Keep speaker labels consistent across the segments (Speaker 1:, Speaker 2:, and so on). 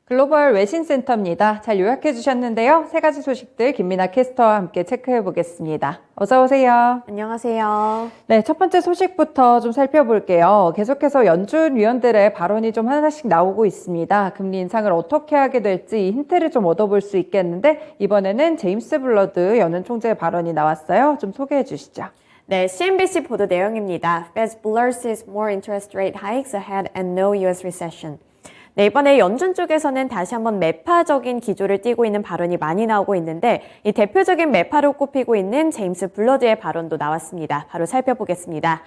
Speaker 1: 글로벌 외신센터입니다. 잘 요약해 주셨는데요. 세 가지 소식들 김민아 캐스터와 함께 체크해 보겠습니다. 어서 오세요.
Speaker 2: 안녕하세요.
Speaker 1: 네, 첫 번째 소식부터 좀 살펴볼게요. 계속해서 연준 위원들의 발언이 좀 하나씩 나오고 있습니다. 금리 인상을 어떻게 하게 될지 힌트를 좀 얻어볼 수 있겠는데 이번에는 제임스 블러드 연은 총재의 발언이 나왔어요. 좀 소개해 주시죠.
Speaker 2: 네, CNBC 보도 내용입니다. Fed blurs more interest rate hikes ahead and no U.S. recession. 네, 이번에 연준 쪽에서는 다시 한번 매파적인 기조를 띠고 있는 발언이 많이 나오고 있는데 이 대표적인 매파로 꼽히고 있는 제임스 블러드의 발언도 나왔습니다. 바로 살펴보겠습니다.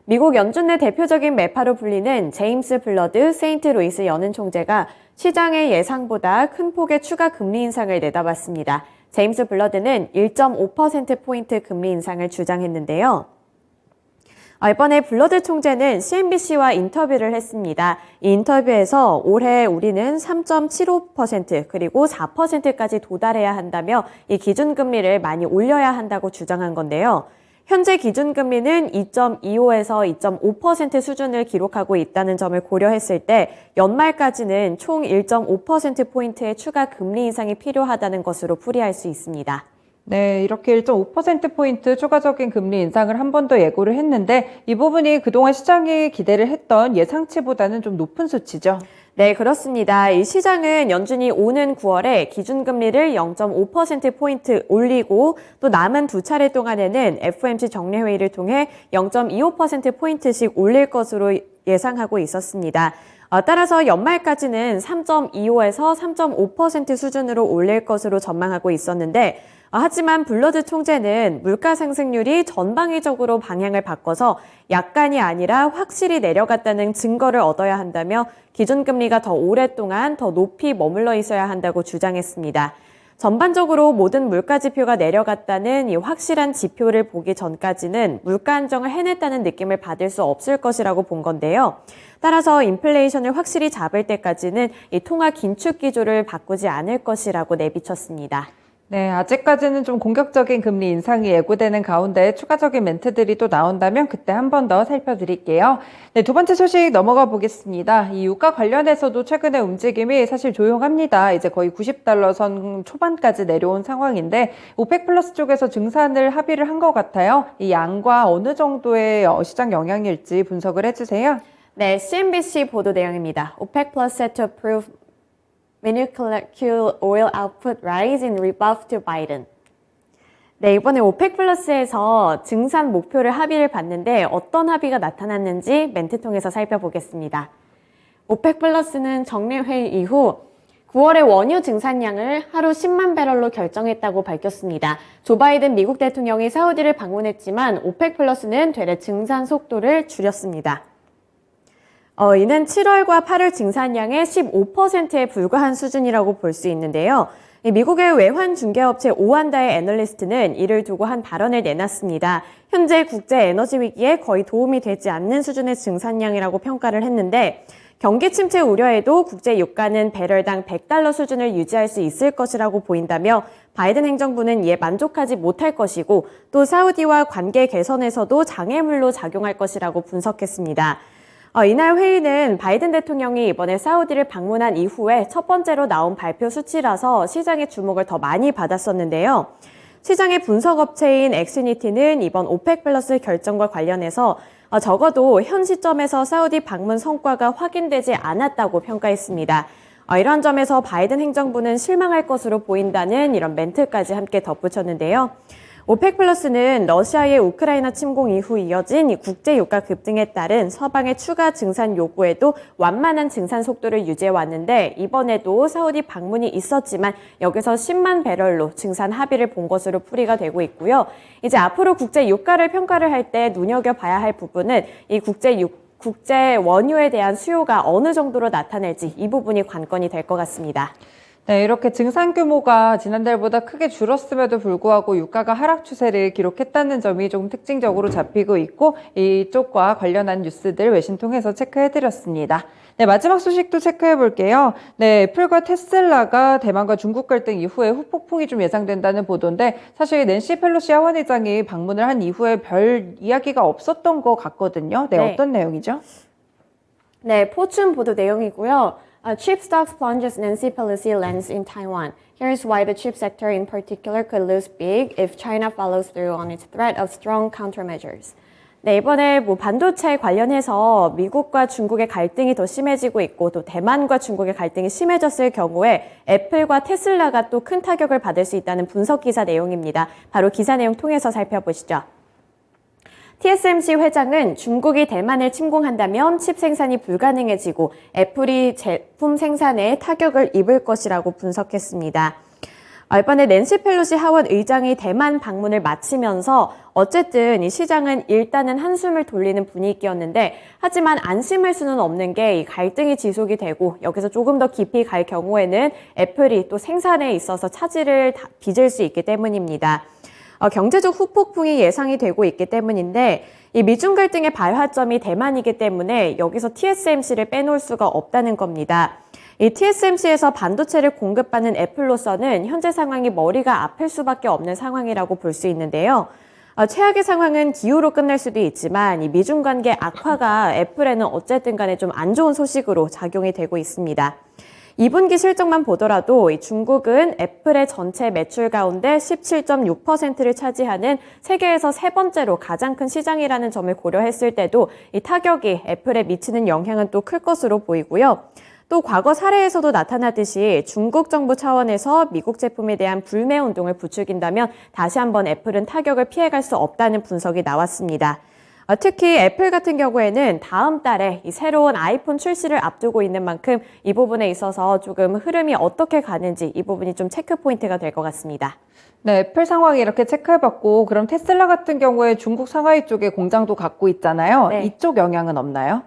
Speaker 2: 미국 연준 내 대표적인 매파로 불리는 제임스 블러드 세인트루이스 연은 총재가 시장의 예상보다 큰 폭의 추가 금리 인상을 내다봤습니다. 제임스 블러드는 1.5%포인트 금리 인상을 주장했는데요. 이번에 블러드 총재는 CNBC와 인터뷰를 했습니다. 이 인터뷰에서 올해 우리는 3.75% 그리고 4%까지 도달해야 한다며 이 기준금리를 많이 올려야 한다고 주장한 건데요. 현재 기준금리는 2.25에서 2.5% 수준을 기록하고 있다는 점을 고려했을 때 연말까지는 총 1.5%포인트의 추가 금리 인상이 필요하다는 것으로 풀이할 수 있습니다.
Speaker 1: 네, 이렇게 1.5%포인트 추가적인 금리 인상을 한 번 더 예고를 했는데 이 부분이 그동안 시장이 기대를 했던 예상치보다는 좀 높은 수치죠.
Speaker 2: 네, 그렇습니다. 이 시장은 연준이 오는 9월에 기준금리를 0.5%포인트 올리고 또 남은 두 차례 동안에는 FOMC 정례회의를 통해 0.25%포인트씩 올릴 것으로 예상하고 있었습니다. 따라서 연말까지는 3.25에서 3.5% 수준으로 올릴 것으로 전망하고 있었는데 하지만 블러드 총재는 물가 상승률이 전방위적으로 방향을 바꿔서 약간이 아니라 확실히 내려갔다는 증거를 얻어야 한다며 기준금리가 더 오랫동안 더 높이 머물러 있어야 한다고 주장했습니다. 전반적으로 모든 물가 지표가 내려갔다는 이 확실한 지표를 보기 전까지는 물가 안정을 해냈다는 느낌을 받을 수 없을 것이라고 본 건데요. 따라서 인플레이션을 확실히 잡을 때까지는 이 통화 긴축 기조를 바꾸지 않을 것이라고 내비쳤습니다.
Speaker 1: 네, 아직까지는 좀 공격적인 금리 인상이 예고되는 가운데 추가적인 멘트들이 또 나온다면 그때 한 번 더 살펴드릴게요. 네, 두 번째 소식 넘어가 보겠습니다. 이 유가 관련해서도 최근에 움직임이 사실 조용합니다. 이제 거의 90달러 선 초반까지 내려온 상황인데 오펙 플러스 쪽에서 증산을 합의를 한 것 같아요. 이 양과 어느 정도의 시장 영향일지 분석을 해주세요.
Speaker 2: 네, CNBC 보도 내용입니다. OPEC Plus set to approve molecular oil output rise in rebuff to Biden. 네, 이번에 오펙 플러스에서 증산 목표를 합의를 봤는데 어떤 합의가 나타났는지 멘트 통해서 살펴보겠습니다. 오펙 플러스는 정례회의 이후 9월에 원유 증산량을 하루 10만 배럴로 결정했다고 밝혔습니다. 조 바이든 미국 대통령이 사우디를 방문했지만 오펙 플러스는 되레 증산 속도를 줄였습니다. 이는 7월과 8월 증산량의 15%에 불과한 수준이라고 볼 수 있는데요. 미국의 외환 중개업체 오한다의 애널리스트는 이를 두고 한 발언을 내놨습니다. 현재 국제 에너지 위기에 거의 도움이 되지 않는 수준의 증산량이라고 평가를 했는데 경기 침체 우려에도 국제 유가는 배럴당 100달러 수준을 유지할 수 있을 것이라고 보인다며 바이든 행정부는 이에 만족하지 못할 것이고 또 사우디와 관계 개선에서도 장애물로 작용할 것이라고 분석했습니다. 이날 회의는 바이든 대통령이 이번에 사우디를 방문한 이후에 첫 번째로 나온 발표 수치라서 시장의 주목을 더 많이 받았었는데요. 시장의 분석업체인 엑스니티는 이번 오펙 플러스 결정과 관련해서 적어도 현 시점에서 사우디 방문 성과가 확인되지 않았다고 평가했습니다. 이런 점에서 바이든 행정부는 실망할 것으로 보인다는 이런 멘트까지 함께 덧붙였는데요. 오펙 플러스는 러시아의 우크라이나 침공 이후 이어진 국제 유가 급등에 따른 서방의 추가 증산 요구에도 완만한 증산 속도를 유지해 왔는데 이번에도 사우디 방문이 있었지만 여기서 10만 배럴로 증산 합의를 본 것으로 풀이가 되고 있고요. 이제 앞으로 국제 유가를 평가를 할 때 눈여겨봐야 할 부분은 이 국제 원유에 대한 수요가 어느 정도로 나타날지 이 부분이 관건이 될 것 같습니다.
Speaker 1: 네, 이렇게 증산 규모가 지난달보다 크게 줄었음에도 불구하고 유가가 하락 추세를 기록했다는 점이 조금 특징적으로 잡히고 있고 이쪽과 관련한 뉴스들 외신 통해서 체크해드렸습니다. 네, 마지막 소식도 체크해 볼게요. 네, 애플과 테슬라가 대만과 중국 갈등 이후에 후폭풍이 좀 예상된다는 보도인데 사실 낸시 펠로시 하원의장이 방문을 한 이후에 별 이야기가 없었던 것 같거든요. 네, 어떤 내용이죠?
Speaker 2: 네, 포춘 보도 내용이고요. Chip stocks plunges Nancy Pelosi lands in Taiwan. Here's why the chip sector in particular could lose big if China follows through on its threat of strong countermeasures. 네, 이번에 반도체 관련해서 미국과 중국의 갈등이 더 심해지고 있고 또 대만과 중국의 갈등이 심해졌을 경우에 애플과 테슬라가 또 큰 타격을 받을 수 있다는 분석 기사 내용입니다. 바로 기사 내용 통해서 살펴보시죠. TSMC 회장은 중국이 대만을 침공한다면 칩 생산이 불가능해지고 애플이 제품 생산에 타격을 입을 것이라고 분석했습니다. 이번에 낸시 펠로시 하원 의장이 대만 방문을 마치면서 어쨌든 이 시장은 일단은 한숨을 돌리는 분위기였는데 하지만 안심할 수는 없는 게 이 갈등이 지속이 되고 여기서 조금 더 깊이 갈 경우에는 애플이 또 생산에 있어서 차질을 빚을 수 있기 때문입니다. 경제적 후폭풍이 예상이 되고 있기 때문인데 이 미중 갈등의 발화점이 대만이기 때문에 여기서 TSMC를 빼놓을 수가 없다는 겁니다. 이 TSMC에서 반도체를 공급받는 애플로서는 현재 상황이 머리가 아플 수밖에 없는 상황이라고 볼 수 있는데요. 최악의 상황은 기후로 끝날 수도 있지만 이 미중 관계 악화가 애플에는 어쨌든 간에 좀 안 좋은 소식으로 작용이 되고 있습니다. 2분기 실적만 보더라도 중국은 애플의 전체 매출 가운데 17.6%를 차지하는 세계에서 세 번째로 가장 큰 시장이라는 점을 고려했을 때도 이 타격이 애플에 미치는 영향은 또 클 것으로 보이고요. 또 과거 사례에서도 나타났듯이 중국 정부 차원에서 미국 제품에 대한 불매 운동을 부추긴다면 다시 한번 애플은 타격을 피해갈 수 없다는 분석이 나왔습니다. 특히 애플 같은 경우에는 다음 달에 이 새로운 아이폰 출시를 앞두고 있는 만큼 이 부분에 있어서 조금 흐름이 어떻게 가는지 이 부분이 좀 체크 포인트가 될 것 같습니다.
Speaker 1: 네, 애플 상황이 이렇게 체크해봤고 그럼 테슬라 같은 경우에 중국 상하이 쪽에 공장도 갖고 있잖아요.
Speaker 2: 네.
Speaker 1: 이쪽 영향은 없나요?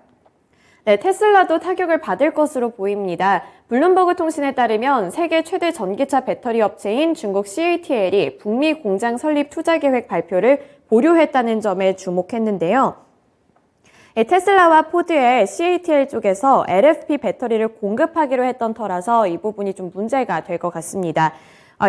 Speaker 2: 네, 테슬라도 타격을 받을 것으로 보입니다. 블룸버그 통신에 따르면 세계 최대 전기차 배터리 업체인 중국 CATL이 북미 공장 설립 투자 계획 발표를 보류했다는 점에 주목했는데요. 테슬라와 포드의 CATL 쪽에서 LFP 배터리를 공급하기로 했던 터라서 이 부분이 좀 문제가 될 것 같습니다.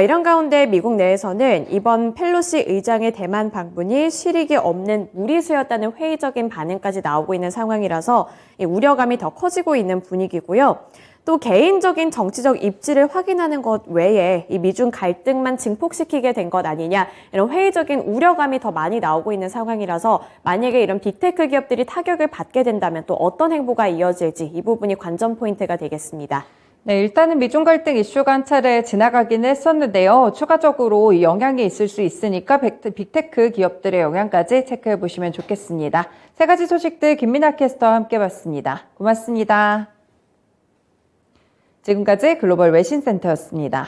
Speaker 2: 이런 가운데 미국 내에서는 이번 펠로시 의장의 대만 방문이 실익이 없는 무리수였다는 회의적인 반응까지 나오고 있는 상황이라서 우려감이 더 커지고 있는 분위기고요. 또 개인적인 정치적 입지를 확인하는 것 외에 이 미중 갈등만 증폭시키게 된 것 아니냐 이런 회의적인 우려감이 더 많이 나오고 있는 상황이라서 만약에 이런 빅테크 기업들이 타격을 받게 된다면 또 어떤 행보가 이어질지 이 부분이 관전 포인트가 되겠습니다.
Speaker 1: 네, 일단은 미중 갈등 이슈가 한 차례 지나가기는 했었는데요. 추가적으로 영향이 있을 수 있으니까 빅테크 기업들의 영향까지 체크해 보시면 좋겠습니다. 세 가지 소식들 김민아 캐스터와 함께 봤습니다. 고맙습니다. 지금까지 글로벌 외신센터였습니다.